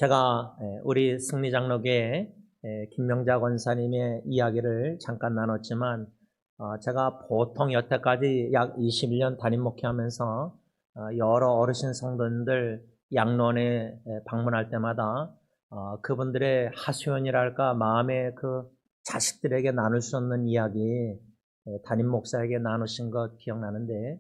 제가 우리 승리장로교회 김명자 권사님의 이야기를 잠깐 나눴지만 제가 보통 여태까지 약 21년 담임 목회하면서 여러 어르신 성도님들 양론에 방문할 때마다 그분들의 하소연이랄까 마음의 그 자식들에게 나눌 수 없는 이야기 담임 목사에게 나누신 것 기억나는데,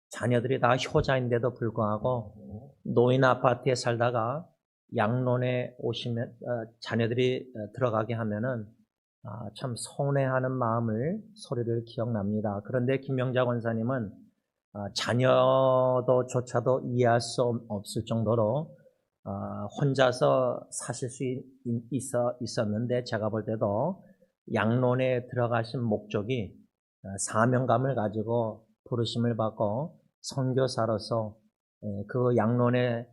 자녀들이 다 효자인데도 불구하고 노인 아파트에 살다가 양론에 오시면 자녀들이 들어가게 하면은 참 서운해하는 마음을 소리를 기억납니다. 그런데 김명자 권사님은 자녀도조차도 이해할 수 없을 정도로 혼자서 사실 수 있었는데, 제가 볼 때도 양론에 들어가신 목적이 사명감을 가지고 부르심을 받고 선교사로서 그 양론에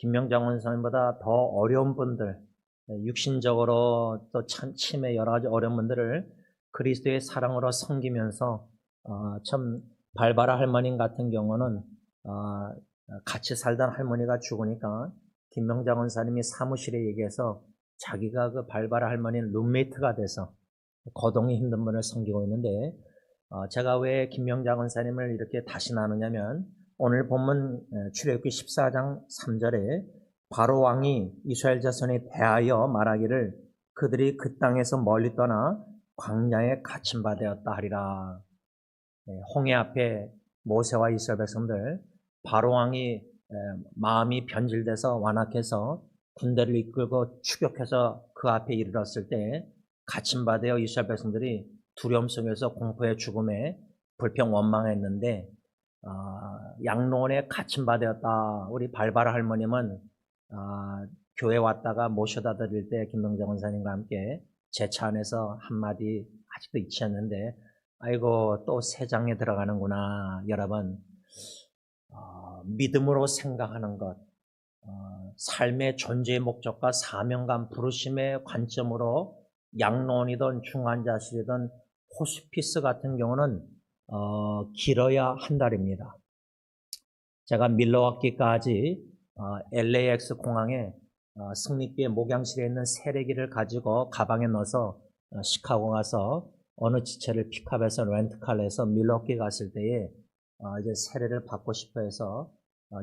김명자 권사님보다 더 어려운 분들, 육신적으로 또 치매 여러 가지 어려운 분들을 그리스도의 사랑으로 섬기면서 참 발바라 할머님 같은 경우는 같이 살던 할머니가 죽으니까 김명자 권사님이 사무실에 얘기해서 자기가 그 발바라 할머니 룸메이트가 돼서 거동이 힘든 분을 섬기고 있는데, 제가 왜 김명자 권사님을 이렇게 다시 나누냐면, 오늘 본문 출애굽기 14장 3절에 바로 왕이 이스라엘 자손에 대하여 말하기를 그들이 그 땅에서 멀리 떠나 광야에 갇힌 바 되었다 하리라. 홍해 앞에 모세와 이스라엘 백성들, 바로 왕이 마음이 변질돼서 완악해서 군대를 이끌고 추격해서 그 앞에 이르렀을 때 갇힌 바 되어 이스라엘 백성들이 두려움 속에서 공포의 죽음에 불평 원망했는데, 양론에 갇힌 바 되었다. 우리 발바라 할머님은 교회 왔다가 모셔다 드릴 때 김명자 권사님과 함께 제 차 안에서 한마디 아직도 잊지 않는데, 아이고 또 새 장에 들어가는구나. 여러분, 믿음으로 생각하는 것, 삶의 존재의 목적과 사명감, 부르심의 관점으로 양론이든 중환자실이든 호스피스 같은 경우는 길어야 한 달입니다. 제가 밀워키까지 LAX 공항에 승리교회 목양실에 있는 세례기를 가지고 가방에 넣어서 시카고 가서 어느 지체를 픽업해서 렌트카를 해서 밀워키 갔을 때에 이제 세례를 받고 싶어 해서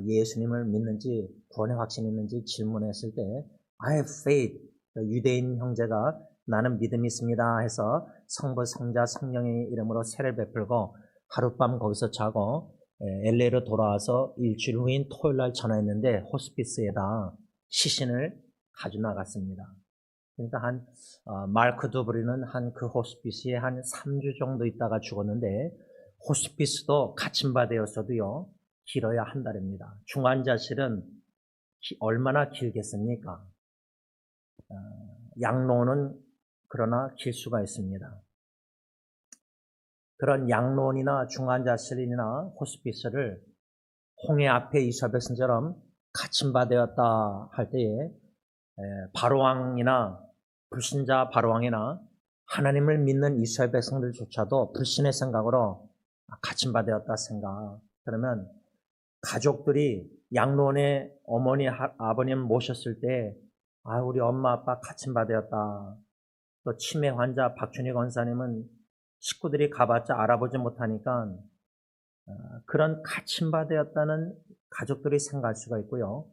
예수님을 믿는지 구원의 확신이 있는지 질문했을 때 I have faith, 유대인 형제가 나는 믿음이 있습니다 해서 성부, 성자, 성령의 이름으로 세례를 베풀고 하룻밤 거기서 자고 LA로 돌아와서 일주일 후인 토요일날 전화했는데 호스피스에다 시신을 가져 나갔습니다. 그러니까 마크 두브리는 그 호스피스에 한 3주 정도 있다가 죽었는데, 호스피스도 갇힌 바 되었어도요 길어야 한 달입니다. 중환자실은 얼마나 길겠습니까? 양론은 그러나 길 수가 있습니다. 그런 양론이나 중환자실이나 호스피스를 홍해 앞에 이스라엘 백성처럼 갇힌 바 되었다 할 때에 바로왕이나 불신자 바로왕이나 하나님을 믿는 이스라엘 백성들조차도 불신의 생각으로 갇힌 바 되었다 생각. 그러면 가족들이 양론에 어머니, 아버님 모셨을 때 우리 엄마 아빠 갇힌 바 되었다. 또 치매 환자 박준희 권사님은 식구들이 가봤자 알아보지 못하니까 그런 갇힌 바 되었다는 가족들이 생각할 수가 있고요.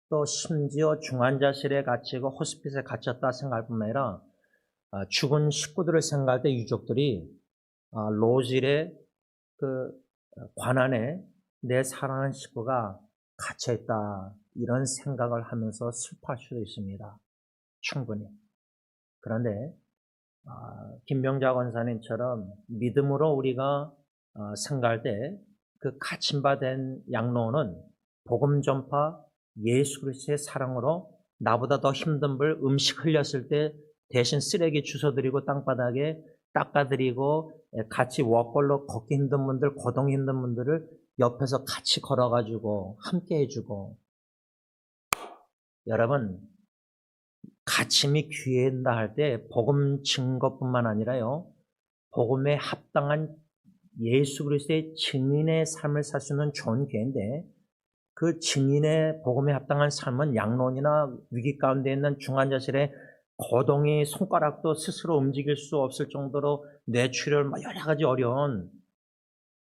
또 심지어 중환자실에 갇히고 호스피스에 갇혔다 생각할 뿐만 아니라 죽은 식구들을 생각할 때 유족들이 로질의 그 관안에 내 사랑하는 식구가 갇혀있다, 이런 생각을 하면서 슬퍼할 수도 있습니다. 충분히. 그런데 김명자 권사님처럼 믿음으로 우리가 생각할 때 그 갇힌 바 된 양론은 복음 전파, 예수 그리스도의 사랑으로 나보다 더 힘든 분 음식 흘렸을 때 대신 쓰레기 주워드리고 땅바닥에 닦아드리고 같이 워걸로 걷기 힘든 분들, 거동 힘든 분들을 옆에서 같이 걸어가지고 함께 해주고. 여러분, 갇힘이 귀해한다 할 때 복음 증거뿐만 아니라요, 복음에 합당한 예수 그리스도의 증인의 삶을 살 수 있는 좋은 기회인데, 그 증인의 복음에 합당한 삶은 양론이나 위기 가운데 있는 중환자실에 거동이 손가락도 스스로 움직일 수 없을 정도로 뇌출혈 막 여러 가지 어려운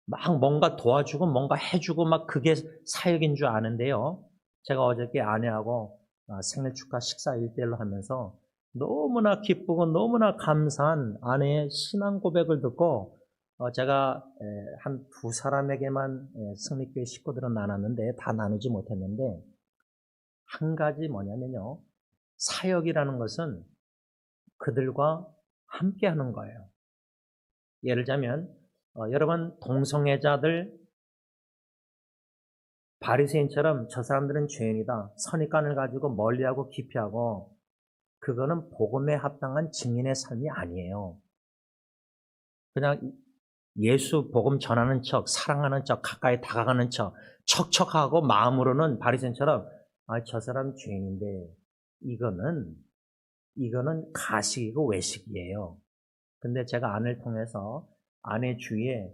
막 뭔가 도와주고 뭔가 해주고 막 그게 사역인 줄 아는데요. 제가 어저께 아내하고 생일 축하 식사 1대1로 하면서 너무나 기쁘고 너무나 감사한 아내의 신앙 고백을 듣고 제가 한 두 사람에게만 승리교회 식구들은 나눴는데 다 나누지 못했는데 한 가지 뭐냐면요. 사역이라는 것은 그들과 함께 하는 거예요. 예를 들자면 여러분 동성애자들 바리새인처럼 저 사람들은 죄인이다. 선입관을 가지고 멀리하고 기피하고 그거는 복음에 합당한 증인의 삶이 아니에요. 그냥 예수 복음 전하는 척, 사랑하는 척, 가까이 다가가는 척, 척척하고 마음으로는 바리새인처럼 저 사람 죄인인데 이거는 가식이고 외식이에요. 근데 제가 아내를 통해서 아내 주위에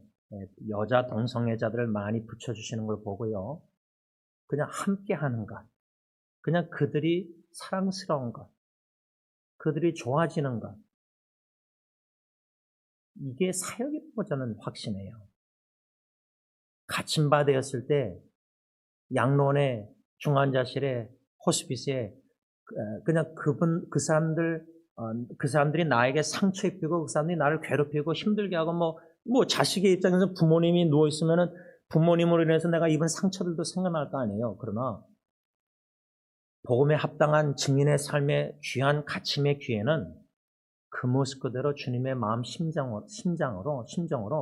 여자 동성애자들을 많이 붙여주시는 걸 보고요. 그냥 함께 하는 것, 그냥 그들이 사랑스러운 것, 그들이 좋아지는 것, 이게 사역이라고 저는 확신해요. 갇힌바되었을 때 양론에 중환자실에 호스피스에 그냥 그 사람들이 나에게 상처 입히고 그 사람들이 나를 괴롭히고 힘들게 하고 뭐 자식의 입장에서 부모님이 누워 있으면은 부모님으로 인해서 내가 입은 상처들도 생각날 거 아니에요. 그러나 복음에 합당한 증인의 삶의 귀한 갇힘의 기회는 그 모습 그대로 주님의 마음 심정으로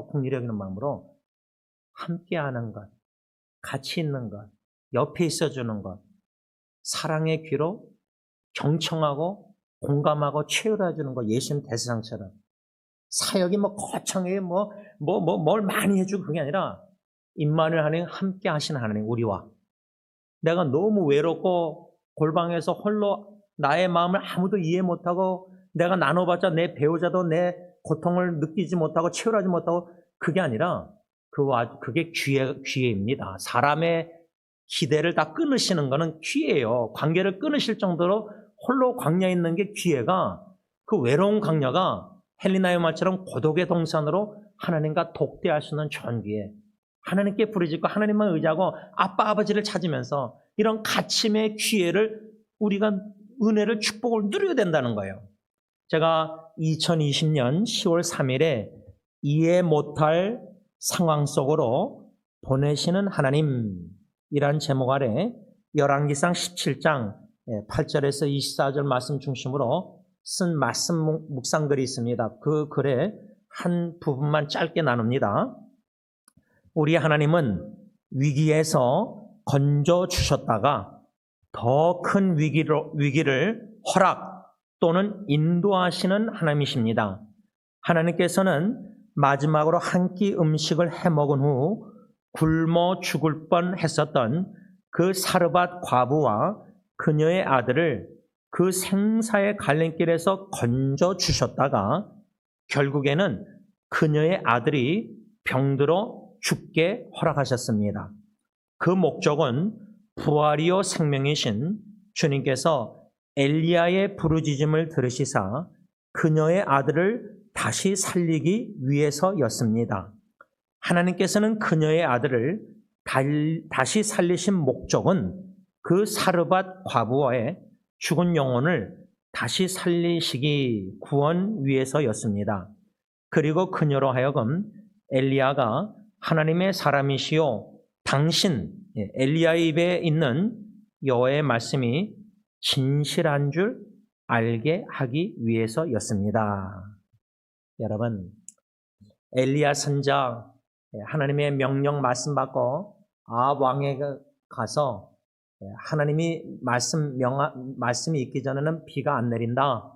국리력 있는 마음으로 함께하는 것, 같이 있는 것, 옆에 있어주는 것, 사랑의 귀로 경청하고 공감하고 치유해주는 것, 예수님 대세상처럼 사역이 거창하게 뭘 많이 해주고 그게 아니라 임마누엘 하나님 함께 하시는 하나님 우리와 내가 너무 외롭고 골방에서 홀로 나의 마음을 아무도 이해 못하고 내가 나눠봤자 내 배우자도 내 고통을 느끼지 못하고 치유하지 못하고 그게 아니라 그게 기회입니다. 사람의 기대를 다 끊으시는 거는 기회예요. 관계를 끊으실 정도로 홀로 광야에 있는 게 기회가 그 외로운 광야가 헬리나의 말처럼 고독의 동산으로 하나님과 독대할 수 있는 좋은 기회. 하나님께 부르짖고 하나님만 의지하고 아빠 아버지를 찾으면서 이런 갇힘의 기회를 우리가 은혜를 축복을 누려야 된다는 거예요. 제가 2020년 10월 3일에 이해 못할 상황 속으로 보내시는 하나님이란 제목 아래 열왕기상 17장 8절에서 24절 말씀 중심으로 쓴 말씀 묵상글이 있습니다. 그 글의 한 부분만 짧게 나눕니다. 우리 하나님은 위기에서 건져 주셨다가 더 큰 위기를 허락 또는 인도하시는 하나님이십니다. 하나님께서는 마지막으로 한 끼 음식을 해먹은 후 굶어 죽을 뻔했었던 그 사르밧 과부와 그녀의 아들을 그 생사의 갈림길에서 건져 주셨다가 결국에는 그녀의 아들이 병들어 죽게 허락하셨습니다. 그 목적은 부활이요 생명이신 주님께서 엘리야의 부르짖음을 들으시사 그녀의 아들을 다시 살리기 위해서였습니다. 하나님께서는 그녀의 아들을 다시 살리신 목적은 그 사르밧 과부와의 죽은 영혼을 다시 살리시기 구원 위해서였습니다. 그리고 그녀로 하여금 엘리야가 하나님의 사람이시요 당신 엘리야의 입에 있는 여호와의 말씀이 진실한 줄 알게 하기 위해서였습니다. 여러분, 엘리야 선자 하나님의 명령 말씀 받고 아합 왕에게 가서 하나님이 말씀이 있기 전에는 비가 안 내린다.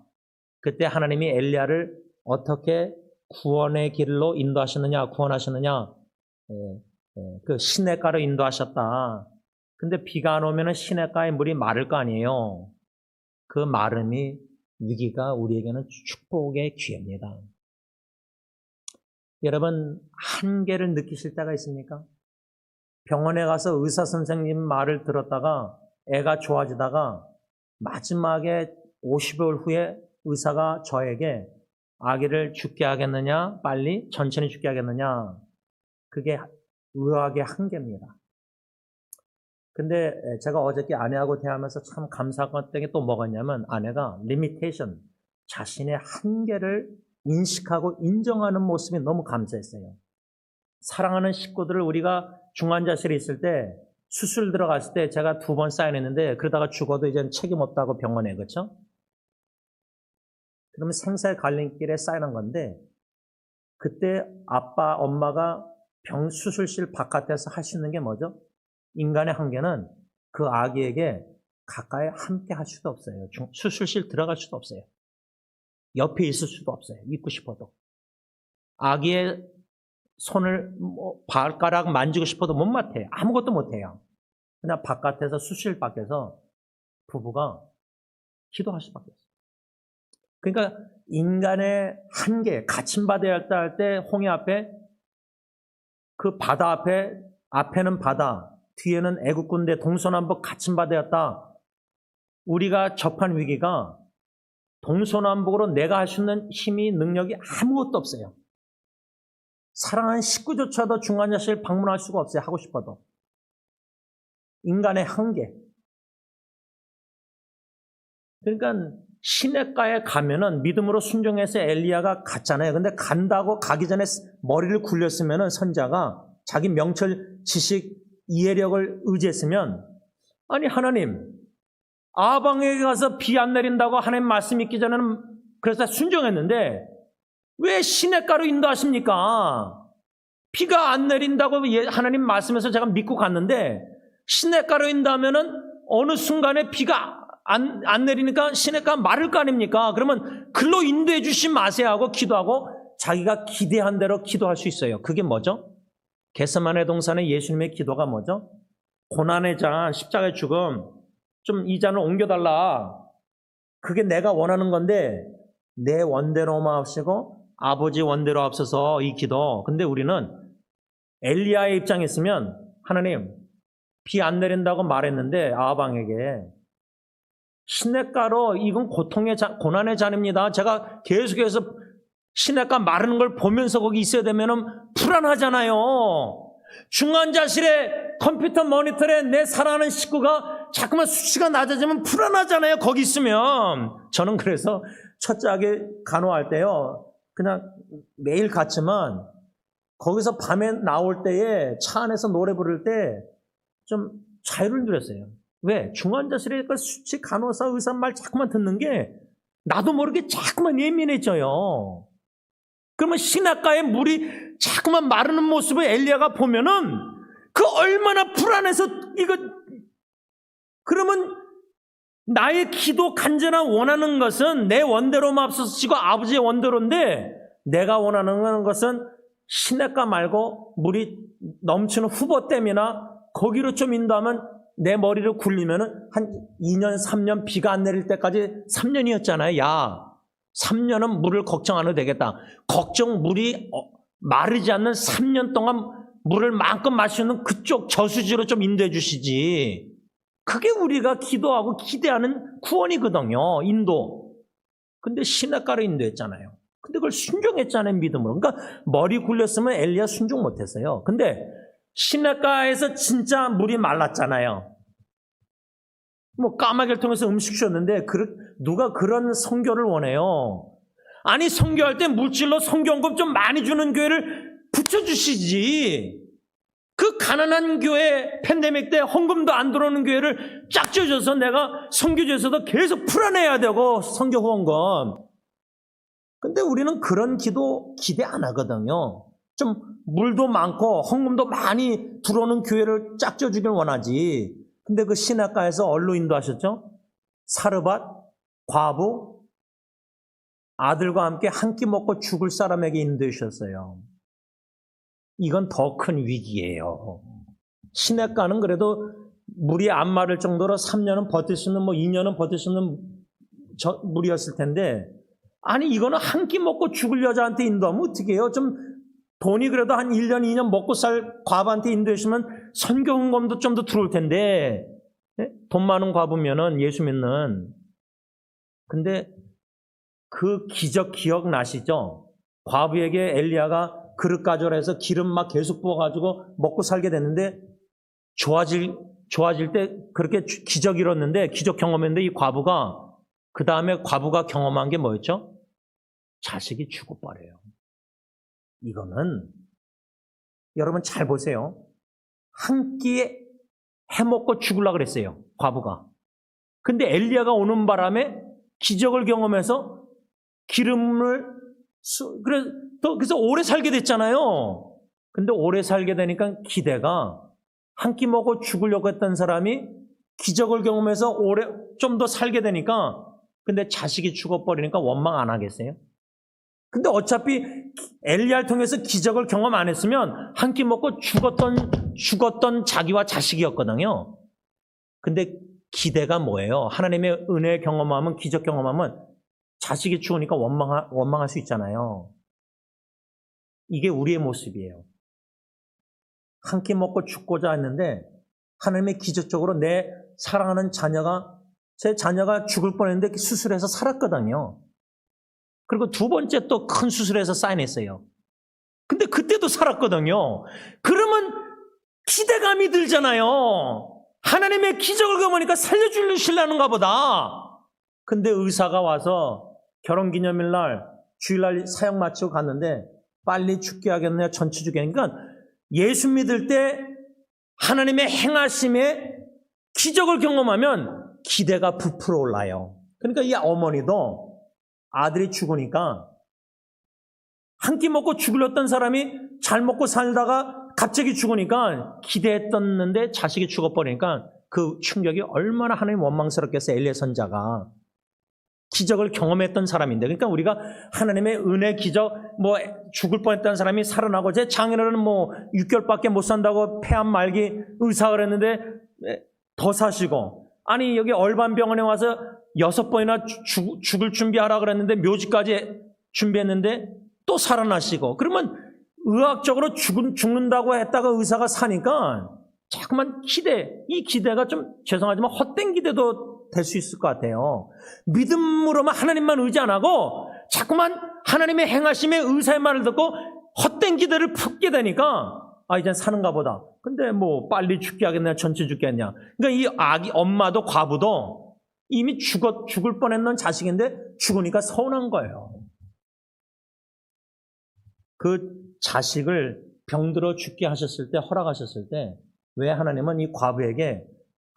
그때 하나님이 엘리야를 어떻게 구원의 길로 구원하셨느냐? 그 시냇가로 인도하셨다. 근데 비가 안 오면 시냇가의 물이 마를 거 아니에요. 그 마름이 위기가 우리에게는 축복의 기회입니다. 여러분, 한계를 느끼실 때가 있습니까? 병원에 가서 의사 선생님 말을 들었다가 애가 좋아지다가 마지막에 50일 후에 의사가 저에게 아기를 죽게 하겠느냐, 빨리 천천히 죽게 하겠느냐, 그게 의학의 한계입니다. 근데 제가 어저께 아내하고 대화하면서 참 감사했던 게 또 뭐가 있냐면, 아내가 리미테이션, 자신의 한계를 인식하고 인정하는 모습이 너무 감사했어요. 사랑하는 식구들을 우리가 중환자실에 있을 때, 수술 들어갔을 때 제가 2번 사인했는데, 그러다가 죽어도 이제는 책임 없다고 병원에, 그렇죠? 그러면 생사의 갈림길에 사인한 건데, 그때 아빠, 엄마가 수술실 바깥에서 할 수 있는 게 뭐죠? 인간의 한계는 그 아기에게 가까이 함께 할 수도 없어요. 수술실 들어갈 수도 없어요. 옆에 있을 수도 없어요. 있고 싶어도. 아기의 손을 발가락 만지고 싶어도 못 맡아요. 아무것도 못해요. 그냥 바깥에서, 수술실 밖에서 부부가 기도할 수밖에 없어요. 그러니까 인간의 한계, 갇힘받아야 할 때 홍해 앞에, 그 바다 앞에는 바다, 뒤에는 애국 군대, 동서남북 갇힘받아였다. 우리가 접한 위기가 동서남북으로 내가 할 수 있는 힘이, 능력이 아무것도 없어요. 사랑하는 식구조차도 중환자실 방문할 수가 없어요. 하고 싶어도. 인간의 한계. 그러니까 시냇가에 가면은 믿음으로 순종해서 엘리야가 갔잖아요. 근데 간다고 가기 전에 머리를 굴렸으면은, 선자가 자기 명철, 지식, 이해력을 의지했으면, 아니 하나님, 아방에게 가서 비 안 내린다고 하나님 말씀 있기 전에는 그래서 순종했는데 왜 시냇가로 인도하십니까? 비가 안 내린다고 하나님 말씀에서 제가 믿고 갔는데, 시냇가로 인도하면은 어느 순간에 비가 안 내리니까 시냇가 마를 거 아닙니까? 그러면 글로 인도해 주시 마세요 하고 기도하고 자기가 기대한 대로 기도할 수 있어요. 그게 뭐죠? 겟세마네 동산의 예수님의 기도가 뭐죠? 고난의 잔, 십자가의 죽음, 좀 이 잔을 옮겨달라. 그게 내가 원하는 건데 내 원대로 마옵시고 아버지 원대로 앞서서, 이 기도. 근데 우리는 엘리야의 입장에 있으면, 하나님 비 안 내린다고 말했는데 아방에게, 시냇가로, 이건 고난의 잔입니다. 제가 계속해서 시냇가 마르는 걸 보면서 거기 있어야 되면 불안하잖아요. 중환자실에 컴퓨터 모니터에 내 사랑하는 식구가 자꾸만 수치가 낮아지면 불안하잖아요. 거기 있으면. 저는 그래서 첫째 아기 간호할 때요, 그냥 매일 갔지만 거기서 밤에 나올 때에 차 안에서 노래 부를 때 좀 자유를 누렸어요. 왜? 중환자실에 그 수치, 간호사, 의사 말 자꾸만 듣는 게 나도 모르게 자꾸만 예민해져요. 그러면 시냇가에 물이 자꾸만 마르는 모습을 엘리야가 보면은 그 얼마나 불안해서, 그러면 나의 기도, 간절한 원하는 것은 내 원대로 맙소서 아버지의 원대로인데, 내가 원하는 것은 시냇가 말고 물이 넘치는 후보댐이나 거기로 좀 인도하면, 내 머리를 굴리면은 한 2년, 3년 비가 안 내릴 때까지 3년이었잖아요. 야, 3년은 물을 걱정 안 해도 되겠다. 물이 마르지 않는 3년 동안 물을 마음껏 마시는 그쪽 저수지로 좀 인도해 주시지. 그게 우리가 기도하고 기대하는 구원이거든요. 인도. 근데 시냇가로 인도했잖아요. 근데 그걸 순종했잖아요. 믿음으로. 그러니까 머리 굴렸으면 엘리야 순종 못했어요. 근데 시냇가에서 진짜 물이 말랐잖아요. 까마귀를 통해서 음식 주셨는데 누가 그런 선교를 원해요? 아니, 선교할 때 물질로 선교원금 좀 많이 주는 교회를 붙여주시지. 그 가난한 교회, 팬데믹 때 헌금도 안 들어오는 교회를 짝져줘서 내가 선교지에서도 계속 풀어내야 되고, 선교 후원금. 근데 우리는 그런 기도 기대 안 하거든요. 좀 물도 많고 헌금도 많이 들어오는 교회를 짝져주길 원하지. 근데 그 시냇가에서 얼로 인도하셨죠? 사르밧, 과부, 아들과 함께 한 끼 먹고 죽을 사람에게 인도해 주셨어요. 이건 더 큰 위기예요. 시냇가는 그래도 물이 안 마를 정도로 3년은 버틸 수 있는, 2년은 버틸 수 있는 물이었을 텐데, 아니 이거는 한 끼 먹고 죽을 여자한테 인도하면 어떻게 해요? 좀 돈이 그래도 한 1년, 2년 먹고 살 과부한테 인도해주면 선교 헌금도 좀 더 들어올 텐데, 돈 많은 과부면은 예수 믿는. 근데 그 기적 기억나시죠? 과부에게 엘리야가 그릇 가져라 해서 기름 막 계속 부어가지고 먹고 살게 됐는데 좋아질 때 그렇게 기적 이뤘는데, 기적 경험했는데 이 과부가, 그 다음에 과부가 경험한 게 뭐였죠? 자식이 죽어버려요. 이거는 여러분 잘 보세요. 한 끼에 해먹고 죽으려고 그랬어요, 과부가. 근데 엘리야가 오는 바람에 기적을 경험해서 기름을 그래서 오래 살게 됐잖아요. 근데 오래 살게 되니까 기대가, 한 끼 먹고 죽으려고 했던 사람이 기적을 경험해서 오래 좀 더 살게 되니까, 근데 자식이 죽어버리니까 원망 안 하겠어요? 근데 어차피 엘리야를 통해서 기적을 경험 안 했으면 한 끼 먹고 죽었던 자기와 자식이었거든요. 근데 기대가 뭐예요? 하나님의 은혜 경험하면, 기적 경험하면 자식이 죽으니까 원망할 수 있잖아요. 이게 우리의 모습이에요. 한 끼 먹고 죽고자 했는데 하나님의 기적적으로 내 사랑하는 제 자녀가 죽을 뻔했는데 수술해서 살았거든요. 그리고 두 번째 또 큰 수술해서 사인했어요. 근데 그때도 살았거든요. 그러면 기대감이 들잖아요. 하나님의 기적을 경험하니까 살려주시려는가 보다. 근데 의사가 와서 결혼기념일 날, 주일날 사역 마치고 갔는데 빨리 죽게 하겠냐, 전치 죽게 하겠냐. 그러니까 예수 믿을 때 하나님의 행하심에 기적을 경험하면 기대가 부풀어 올라요. 그러니까 이 어머니도 아들이 죽으니까, 한 끼 먹고 죽으렸던 사람이 잘 먹고 살다가 갑자기 죽으니까 기대했었는데 자식이 죽어버리니까 그 충격이 얼마나 하나님 원망스럽겠어요. 엘리야 선자가 기적을 경험했던 사람인데. 그러니까 우리가 하나님의 은혜 기적, 죽을 뻔했던 사람이 살아나고, 제 장인어른은 6개월밖에 못 산다고 폐암 말기 의사가 그랬는데 더 사시고, 아니 여기 얼반병원에 와서 6번이나 죽을 준비하라 그랬는데 묘지까지 준비했는데 또 살아나시고. 그러면 의학적으로 죽는다고 했다가 의사가 사니까 자꾸만 이 기대가 좀 죄송하지만 헛된 기대도 될 수 있을 것 같아요. 믿음으로만 하나님만 의지 안 하고 자꾸만 하나님의 행하심에 의사의 말을 듣고 헛된 기대를 품게 되니까, 이젠 사는가 보다. 근데 빨리 죽게 하겠냐, 전체 죽게 하겠냐. 그러니까 이 아기 엄마도, 과부도 이미 죽을 뻔했는 자식인데 죽으니까 서운한 거예요. 그 자식을 병들어 죽게 하셨을 때, 허락하셨을 때, 왜 하나님은 이 과부에게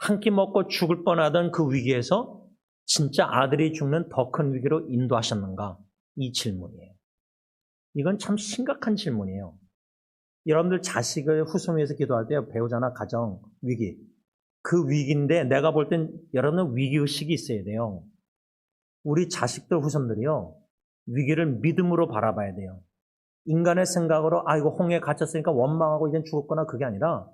한 끼 먹고 죽을 뻔하던 그 위기에서 진짜 아들이 죽는 더 큰 위기로 인도하셨는가? 이 질문이에요. 이건 참 심각한 질문이에요. 여러분들 자식을 후손위해서 기도할 때 배우자나 가정 위기, 그 위기인데 내가 볼 땐 여러분은 위기의식이 있어야 돼요. 우리 자식들 후손들이요, 위기를 믿음으로 바라봐야 돼요. 인간의 생각으로 이거 홍해에 갇혔으니까 원망하고 이젠 죽었구나, 그게 아니라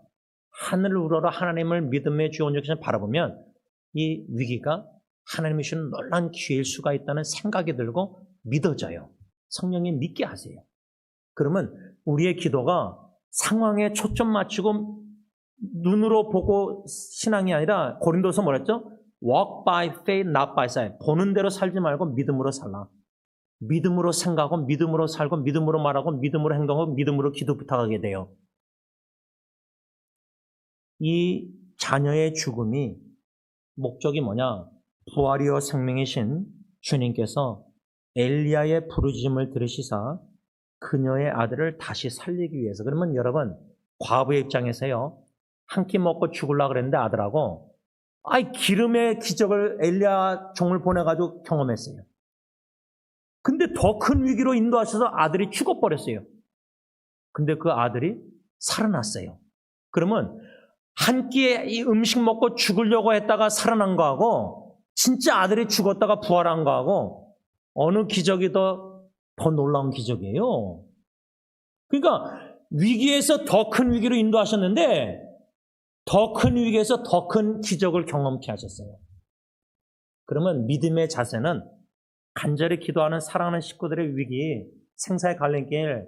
하늘을 우러러 하나님을 믿음의 주 온전히 바라보면 이 위기가 하나님이 주는 놀라운 기회일 수가 있다는 생각이 들고 믿어져요. 성령님 믿게 하세요. 그러면 우리의 기도가 상황에 초점 맞추고 눈으로 보고 신앙이 아니라, 고린도서 뭐랬죠? Walk by faith, not by sight. 보는 대로 살지 말고 믿음으로 살라. 믿음으로 생각하고 믿음으로 살고 믿음으로 말하고 믿음으로 행동하고 믿음으로 기도 부탁하게 돼요. 이 자녀의 죽음이 목적이 뭐냐? 부활이요 생명이신 주님께서 엘리야의 부르짖음을 들으시사 그녀의 아들을 다시 살리기 위해서. 그러면 여러분, 과부의 입장에서요, 한 끼 먹고 죽으려고 그랬는데 아들하고 기름의 기적을 엘리야 종을 보내가지고 경험했어요. 근데 더 큰 위기로 인도하셔서 아들이 죽어버렸어요. 근데 그 아들이 살아났어요. 그러면 한 끼에 이 음식 먹고 죽으려고 했다가 살아난 거하고 진짜 아들이 죽었다가 부활한 거하고 어느 기적이 더 놀라운 기적이에요. 그러니까 위기에서 더 큰 위기로 인도하셨는데 더 큰 위기에서 더 큰 기적을 경험케 하셨어요. 그러면 믿음의 자세는 간절히 기도하는 사랑하는 식구들의 위기, 생사의 갈림길,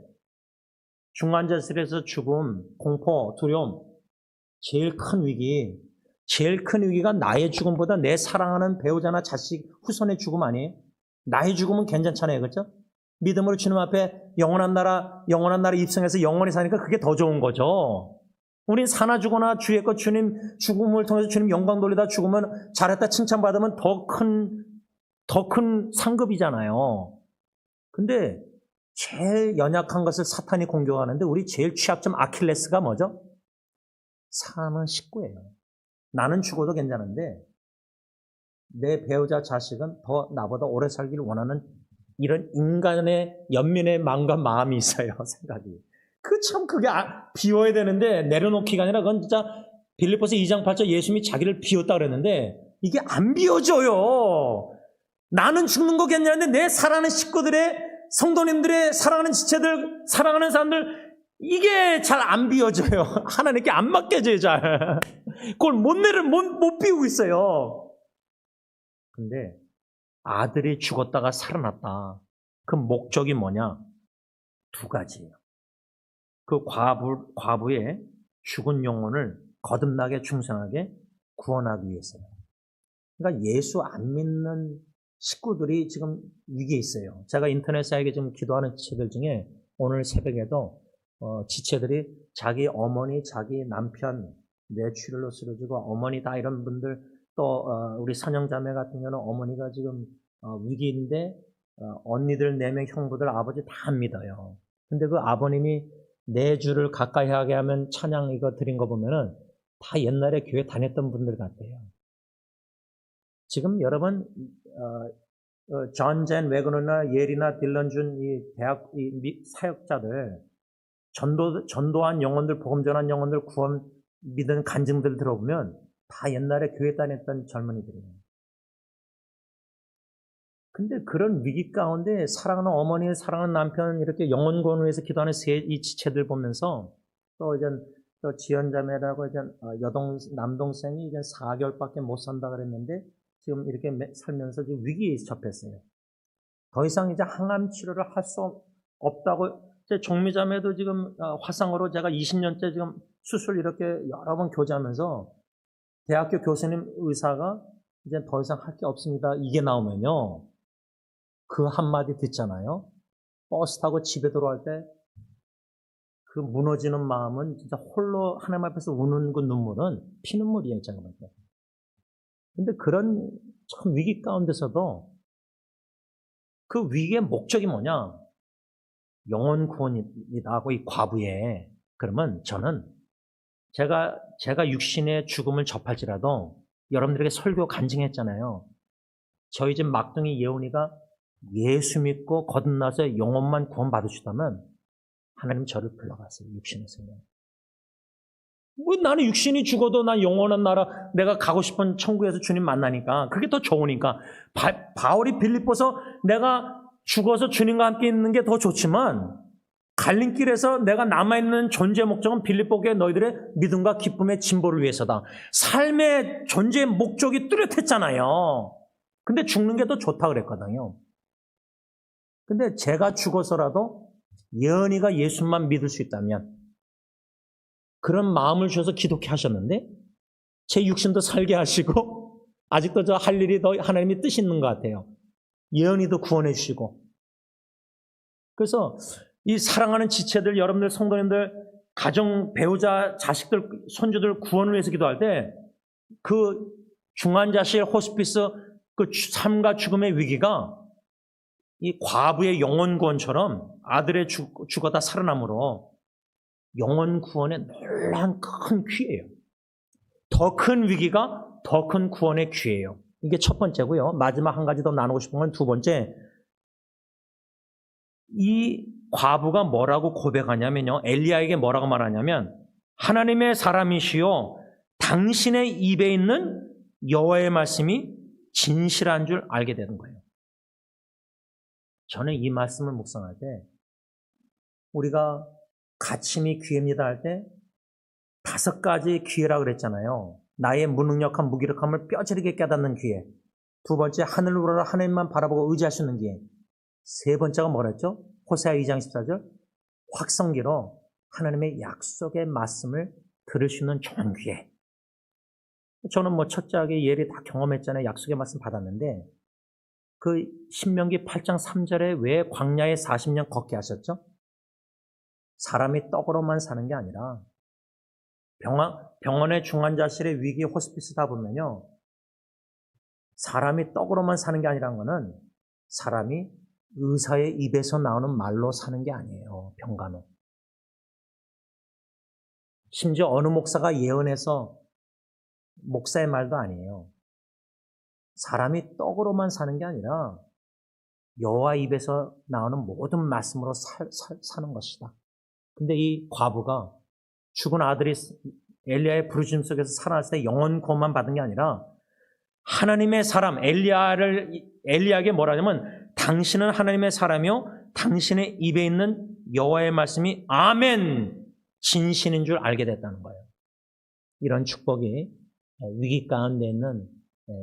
중환자실에서 죽음, 공포, 두려움, 제일 큰 위기가 나의 죽음보다 내 사랑하는 배우자나 자식, 후손의 죽음 아니에요? 나의 죽음은 괜찮잖아요. 그렇죠? 믿음으로 주님 앞에 영원한 나라 입성해서 영원히 사니까 그게 더 좋은 거죠. 우린 사나 죽거나 주의 것 주님 죽음을 통해서 주님 영광 돌리다 죽으면 잘했다 칭찬받으면 더 큰 상급이잖아요. 근데 제일 연약한 것을 사탄이 공격하는데 우리 제일 취약점 아킬레스가 뭐죠? 사랑하는 식구예요. 나는 죽어도 괜찮은데 내 배우자 자식은 더 나보다 오래 살기를 원하는 이런 인간의 연민의 마음과 마음이 있어요. 생각이. 그게 비워야 되는데 내려놓기가 아니라 그건 진짜 빌립보서 2장 8절 예수님이 자기를 비웠다 그랬는데 이게 안 비워져요. 나는 죽는 거 괜찮은데 내 사랑하는 식구들의 성도님들의 사랑하는 지체들 사랑하는 사람들 이게 잘 안 비워져요. 하나님께 안 맡겨져요. 잘. 그걸 못 비우고 있어요. 근데 아들이 죽었다가 살아났다. 그 목적이 뭐냐? 두 가지예요. 그 과부의 죽은 영혼을 거듭나게 중생하게 구원하기 위해서요. 그러니까 예수 안 믿는 식구들이 지금 위기에 있어요. 제가 인터넷에 지금 기도하는 지체들 중에 오늘 새벽에도 지체들이 자기 어머니, 자기 남편 뇌출혈로 쓰러지고 어머니 다 이런 분들 또 우리 선영자매 같은 경우는 어머니가 지금 위기인데 언니들 4명 형부들 아버지 다 안 믿어요. 근데 그 아버님이 내 주를 가까이 하게 하면 찬양 이거 드린 거 보면은 다 옛날에 교회 다녔던 분들 같아요. 지금 여러분 존 웨그너나 예리나 딜런 준 이 대학 사역자들 전도한 영혼들 복음 전한 영혼들 구원 믿은 간증들 들어보면 다 옛날에 교회 다녔던 젊은이들이에요. 근데 그런 위기 가운데 사랑하는 어머니, 사랑하는 남편 이렇게 영혼 구원을 위해서 기도하는 이 지체들 보면서 또 지연자매라고 이제 남동생이 이제 4개월밖에 못 산다 그랬는데 지금 이렇게 살면서 지금 위기에 접했어요. 더 이상 이제 항암 치료를 할 수 없다고 제 종미자매도 지금 화상으로 제가 20년째 지금 수술 이렇게 여러 번 교제하면서 대학교 교수님 의사가 이제 더 이상 할 게 없습니다. 이게 나오면요. 그 한마디 듣잖아요. 버스 타고 집에 돌아올 때 그 무너지는 마음은 진짜 홀로 하나님 앞에서 우는 그 눈물은 피눈물이에요. 제가 볼 때. 근데 그런 참 위기 가운데서도 그 위기의 목적이 뭐냐? 영혼 구원이다 하고 이 과부에 그러면 저는 제가 육신의 죽음을 접할지라도 여러분들에게 설교 간증했잖아요. 저희 집 막둥이 예훈이가 예수 믿고 거듭나서 영혼만 구원받으시다면 하나님 저를 불러가세요. 육신에서요. 뭐 나는 육신이 죽어도 난 영원한 나라 내가 가고 싶은 천국에서 주님 만나니까 그게 더 좋으니까 바울이 빌립보서 내가 죽어서 주님과 함께 있는 게 더 좋지만 갈림길에서 내가 남아있는 존재 목적은 빌립보교회 너희들의 믿음과 기쁨의 진보를 위해서다. 삶의 존재의 목적이 뚜렷했잖아요. 근데 죽는 게 더 좋다 그랬거든요. 근데 제가 죽어서라도 예언이가 예수만 믿을 수 있다면 그런 마음을 주셔서 기독해 하셨는데 제 육신도 살게 하시고 아직도 저 할 일이 더 하나님이 뜻이 있는 것 같아요. 예언이도 구원해 주시고 그래서 이 사랑하는 지체들 여러분들 성도님들 가정 배우자 자식들 손주들 구원을 위해서 기도할 때 그 중환자실 호스피스 그 삶과 죽음의 위기가 이 과부의 영혼 구원처럼 아들의 죽었다 살아남으로 영혼 구원의 놀라운 큰 기회예요. 더 큰 위기가 더 큰 구원의 기회예요. 이게 첫 번째고요. 마지막 한 가지 더 나누고 싶은 건 두 번째. 이 과부가 뭐라고 고백하냐면요. 엘리야에게 뭐라고 말하냐면 하나님의 사람이시여 당신의 입에 있는 여호와의 말씀이 진실한 줄 알게 되는 거예요. 저는 이 말씀을 묵상할 때 우리가 가침이 기회입니다 할 때 5가지 기회라고 그랬잖아요. 나의 무능력한 무기력함을 뼈저리게 깨닫는 기회. 두 번째 하늘을 우러러 하나님만 바라보고 의지할 수 있는 기회. 세 번째가 뭐랬죠? 호세아 2장 14절 확성기로 하나님의 약속의 말씀을 들을 수 있는 좋은 기회. 저는 첫째 아기 예리 다 경험했잖아요. 약속의 말씀 받았는데 그 신명기 8장 3절에 왜 광야에 40년 걷게 하셨죠? 사람이 떡으로만 사는 게 아니라 병원의 중환자실의 위기 호스피스다 보면요. 사람이 떡으로만 사는 게 아니라는 거는 사람이 의사의 입에서 나오는 말로 사는 게 아니에요. 병간호. 심지어 어느 목사가 예언해서 목사의 말도 아니에요. 사람이 떡으로만 사는 게 아니라 여호와 입에서 나오는 모든 말씀으로 사는 것이다. 근데 이 과부가 죽은 아들이 엘리야의 부르심 속에서 살아났을 때 영원 구원만 받은 게 아니라 하나님의 사람 엘리야에게 뭐라 하냐면 당신은 하나님의 사람이요 당신의 입에 있는 여호와의 말씀이 아멘 진실인 줄 알게 됐다는 거예요. 이런 축복이 위기 가운데 있는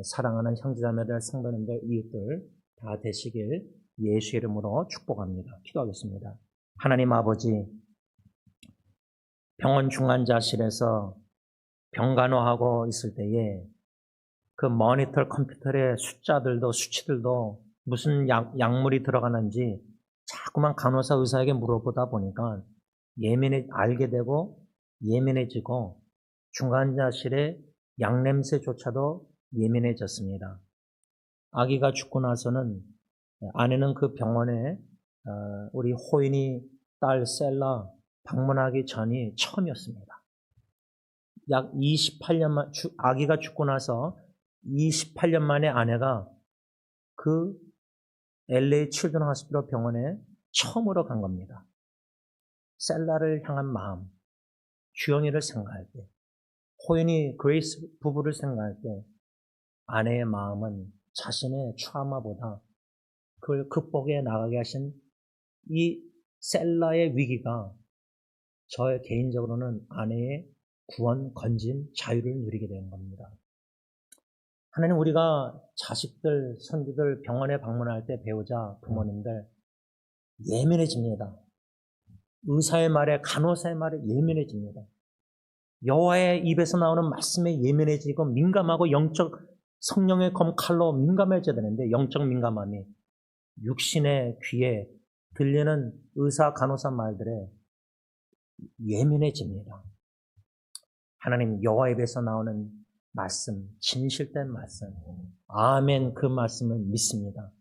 사랑하는 형제자매들, 성도님들, 이웃들 다 되시길 예수 이름으로 축복합니다. 기도하겠습니다. 하나님 아버지, 병원 중환자실에서 병간호하고 있을 때에 그 모니터 컴퓨터의 숫자들도 수치들도 무슨 약물이 들어가는지 자꾸만 간호사 의사에게 물어보다 보니까 알게 되고 예민해지고 중환자실의 약냄새조차도 예민해졌습니다. 아기가 죽고 나서는 아내는 그 병원에 우리 호인이 딸 셀라 방문하기 전이 처음이었습니다. 약 28년 만 아기가 죽고 나서 28년 만에 아내가 그 LA 칠드런 호스피털 병원에 처음으로 간 겁니다. 셀라를 향한 마음, 주영이를 생각할 때, 호인이 그레이스 부부를 생각할 때 아내의 마음은 자신의 트라우마보다 그걸 극복해 나가게 하신 이 셀라의 위기가 저 개인적으로는 아내의 구원, 건진, 자유를 누리게 되는 겁니다. 하나님, 우리가 자식들, 손주들 병원에 방문할 때 배우자, 부모님들 예민해집니다. 의사의 말에, 간호사의 말에 예민해집니다. 여호와의 입에서 나오는 말씀에 예민해지고 민감하고 영적 성령의 검 칼로 민감해져야 되는데 영적 민감함이 육신의 귀에 들리는 의사, 간호사 말들에 예민해집니다. 하나님, 여호와 입에서 나오는 말씀, 진실된 말씀, 아멘, 그 말씀을 믿습니다.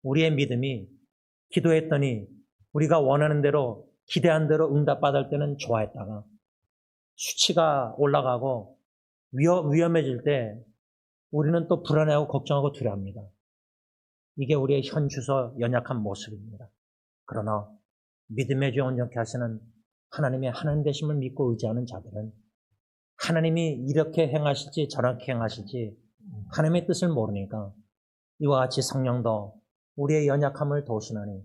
우리의 믿음이 기도했더니 우리가 원하는 대로 기대한 대로 응답받을 때는 좋아했다가 수치가 올라가고 위험해질 때 우리는 또 불안해하고 걱정하고 두려워합니다. 이게 우리의 현주소 연약한 모습입니다. 그러나 믿음의 주 온전케 하시는 하나님의 하나님 되심을 믿고 의지하는 자들은 하나님이 이렇게 행하실지 저렇게 행하실지 하나님의 뜻을 모르니까 이와 같이 성령도 우리의 연약함을 도우시나니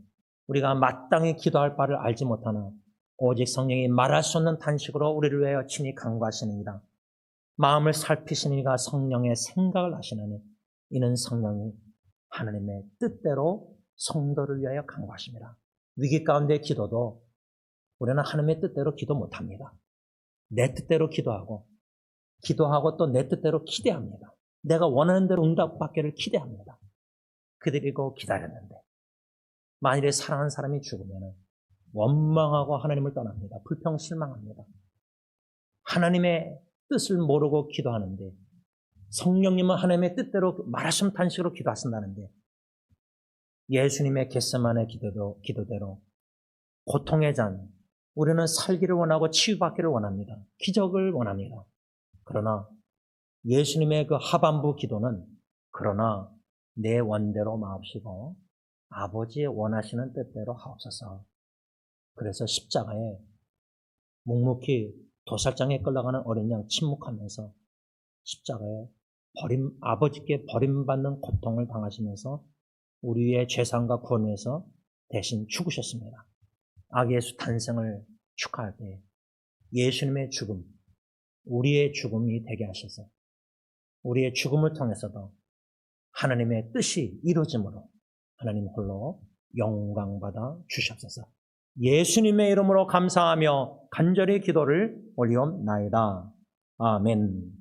우리가 마땅히 기도할 바를 알지 못하나 오직 성령이 말할 수 없는 탄식으로 우리를 위하여 친히 간구하시느니라. 마음을 살피시니가 성령의 생각을 하시나니 이는 성령이 하나님의 뜻대로 성도를 위하여 간구하십니다. 위기 가운데 기도도 우리는 하나님의 뜻대로 기도 못합니다. 내 뜻대로 기도하고 또 내 뜻대로 기대합니다. 내가 원하는 대로 응답받기를 기대합니다. 그들이고 기다렸는데 만일에 사랑하는 사람이 죽으면 원망하고 하나님을 떠납니다. 불평 실망합니다. 하나님의 뜻을 모르고 기도하는데 성령님은 하나님의 뜻대로 말하신 탄식으로 기도하신다는데 예수님의 겟세마네 기도대로 고통의 잔 우리는 살기를 원하고 치유받기를 원합니다. 기적을 원합니다. 그러나 예수님의 그 하반부 기도는 그러나 내 원대로 마옵시고 아버지의 원하시는 뜻대로 하옵소서. 그래서 십자가에 묵묵히 도살장에 끌려가는 어린 양 침묵하면서 십자가에 아버지께 버림받는 고통을 당하시면서 우리의 죄상과 구원 위해서 대신 죽으셨습니다. 아기 예수 탄생을 축하할 때 예수님의 죽음, 우리의 죽음이 되게 하셔서 우리의 죽음을 통해서도 하나님의 뜻이 이루어짐으로 하나님 홀로 영광받아 주시옵소서. 예수님의 이름으로 감사하며 간절히 기도를 올리옵나이다. 아멘.